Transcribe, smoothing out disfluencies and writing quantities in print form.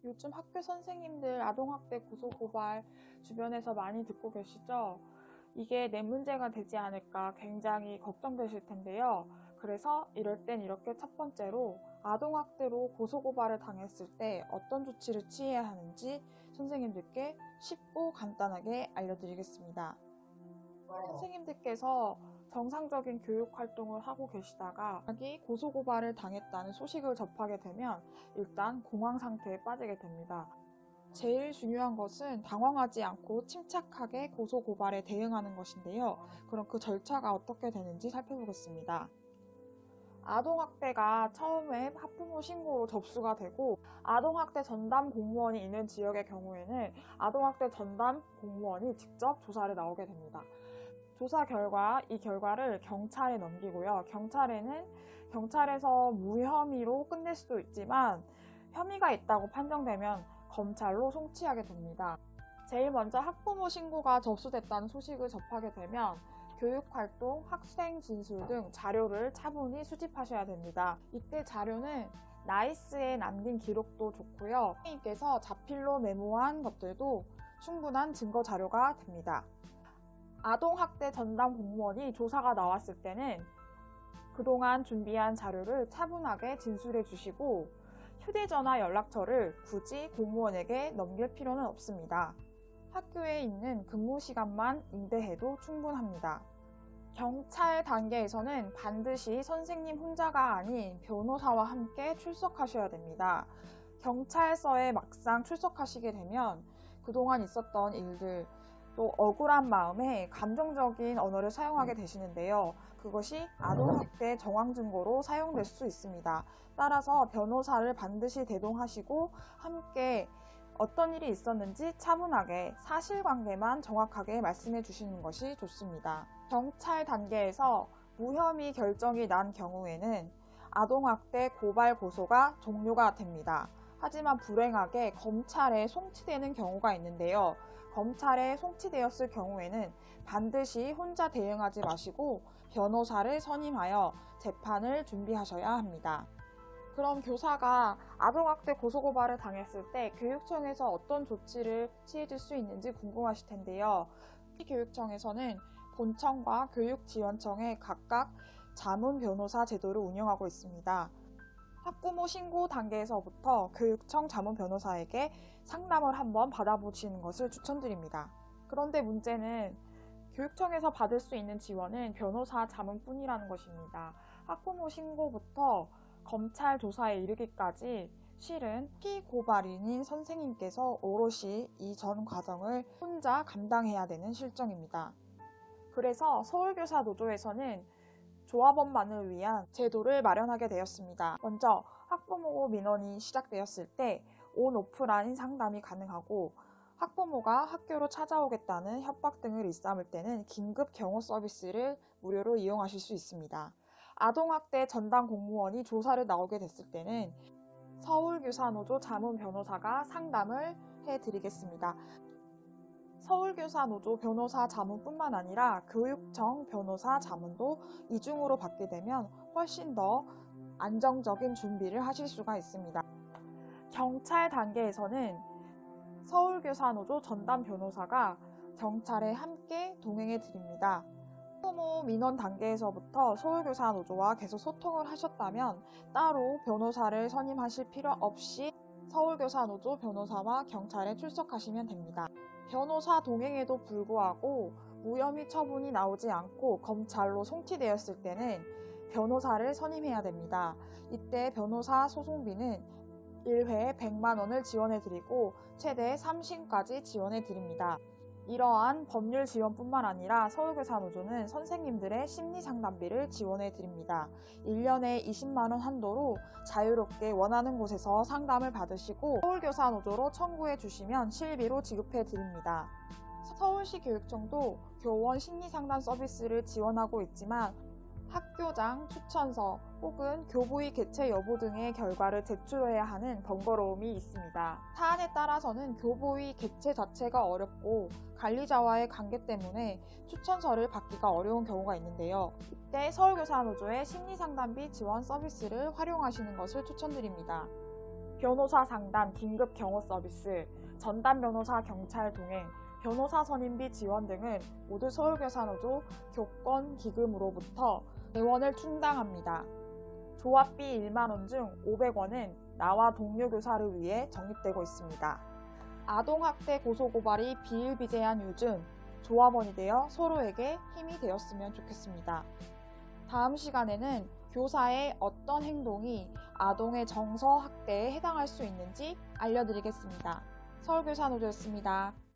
요즘 학교 선생님들 아동학대 고소고발 주변에서 많이 듣고 계시죠? 이게 내 문제가 되지 않을까 굉장히 걱정되실 텐데요. 그래서 이럴 땐 이렇게 첫 번째로 아동학대로 고소고발을 당했을 때 어떤 조치를 취해야 하는지 선생님들께 쉽고 간단하게 알려드리겠습니다. 선생님들께서 정상적인 교육 활동을 하고 계시다가 자기 고소고발을 당했다는 소식을 접하게 되면 일단 공황 상태에 빠지게 됩니다. 제일 중요한 것은 당황하지 않고 침착하게 고소고발에 대응하는 것인데요. 그럼 그 절차가 어떻게 되는지 살펴보겠습니다. 아동학대가 처음에 학부모 신고로 접수가 되고 아동학대 전담 공무원이 있는 지역의 경우에는 아동학대 전담 공무원이 직접 조사를 나오게 됩니다. 조사 결과, 이 결과를 경찰에 넘기고요. 경찰에서 무혐의로 끝낼 수도 있지만 혐의가 있다고 판정되면 검찰로 송치하게 됩니다. 제일 먼저 학부모 신고가 접수됐다는 소식을 접하게 되면 교육활동, 학생 진술 등 자료를 차분히 수집하셔야 됩니다. 이때 자료는 나이스에 남긴 기록도 좋고요. 선생님께서 자필로 메모한 것들도 충분한 증거 자료가 됩니다. 아동학대 전담 공무원이 조사가 나왔을 때는 그동안 준비한 자료를 차분하게 진술해 주시고 휴대전화 연락처를 굳이 공무원에게 넘길 필요는 없습니다. 학교에 있는 근무 시간만 응대해도 충분합니다. 경찰 단계에서는 반드시 선생님 혼자가 아닌 변호사와 함께 출석하셔야 됩니다. 경찰서에 막상 출석하시게 되면 그동안 있었던 일들, 또 억울한 마음에 감정적인 언어를 사용하게 되시는데요. 그것이 아동학대 정황 증거로 사용될 수 있습니다. 따라서 변호사를 반드시 대동하시고 함께 어떤 일이 있었는지 차분하게 사실관계만 정확하게 말씀해 주시는 것이 좋습니다. 경찰 단계에서 무혐의 결정이 난 경우에는 아동학대 고발 고소가 종료가 됩니다. 하지만 불행하게 검찰에 송치되는 경우가 있는데요. 검찰에 송치되었을 경우에는 반드시 혼자 대응하지 마시고 변호사를 선임하여 재판을 준비하셔야 합니다. 그럼 교사가 아동학대 고소고발을 당했을 때 교육청에서 어떤 조치를 취해줄 수 있는지 궁금하실 텐데요. 교육청에서는 본청과 교육지원청에 각각 자문 변호사 제도를 운영하고 있습니다. 학부모 신고 단계에서부터 교육청 자문 변호사에게 상담을 한번 받아보시는 것을 추천드립니다. 그런데 문제는 교육청에서 받을 수 있는 지원은 변호사 자문뿐이라는 것입니다. 학부모 신고부터 검찰 조사에 이르기까지 실은 피고발인인 선생님께서 오롯이 이 전 과정을 혼자 감당해야 되는 실정입니다. 그래서 서울교사노조에서는 조합원만을 위한 제도를 마련하게 되었습니다. 먼저 학부모 민원이 시작되었을 때 온오프라인 상담이 가능하고 학부모가 학교로 찾아오겠다는 협박 등을 일삼을 때는 긴급 경호 서비스를 무료로 이용하실 수 있습니다. 아동학대 전담 공무원이 조사를 나오게 됐을 때는 서울교사노조 자문 변호사가 상담을 해드리겠습니다. 서울교사노조 변호사 자문뿐만 아니라 교육청 변호사 자문도 이중으로 받게 되면 훨씬 더 안정적인 준비를 하실 수가 있습니다. 경찰 단계에서는 서울교사노조 전담 변호사가 경찰에 함께 동행해 드립니다. 학부모 민원 단계에서부터 서울교사노조와 계속 소통을 하셨다면 따로 변호사를 선임하실 필요 없이 서울교사노조 변호사와 경찰에 출석하시면 됩니다. 변호사 동행에도 불구하고 무혐의 처분이 나오지 않고 검찰로 송치되었을 때는 변호사를 선임해야 됩니다. 이때 변호사 소송비는 1회에 100만 원을 지원해드리고 최대 3심까지 지원해드립니다. 이러한 법률 지원뿐만 아니라 서울교사노조는 선생님들의 심리상담비를 지원해드립니다. 1년에 20만 원 한도로 자유롭게 원하는 곳에서 상담을 받으시고 서울교사노조로 청구해 주시면 실비로 지급해 드립니다. 서울시 교육청도 교원 심리상담 서비스를 지원하고 있지만 학교장 추천서 혹은 교부의 개최 여부 등의 결과를 제출해야 하는 번거로움이 있습니다. 사안에 따라서는 교부의 개최 자체가 어렵고 관리자와의 관계 때문에 추천서를 받기가 어려운 경우가 있는데요. 이때 서울교사노조의 심리상담비 지원 서비스를 활용하시는 것을 추천드립니다. 변호사 상담 긴급 경호 서비스, 전담 변호사 경찰 동행, 변호사 선임비 지원 등은 모두 서울교사노조 교권 기금으로부터 재원을 충당합니다. 조합비 1만 원 중 500원은 나와 동료 교사를 위해 적립되고 있습니다. 아동학대 고소고발이 비일비재한 요즘 조합원이 되어 서로에게 힘이 되었으면 좋겠습니다. 다음 시간에는 교사의 어떤 행동이 아동의 정서 학대에 해당할 수 있는지 알려드리겠습니다. 서울교사노조였습니다.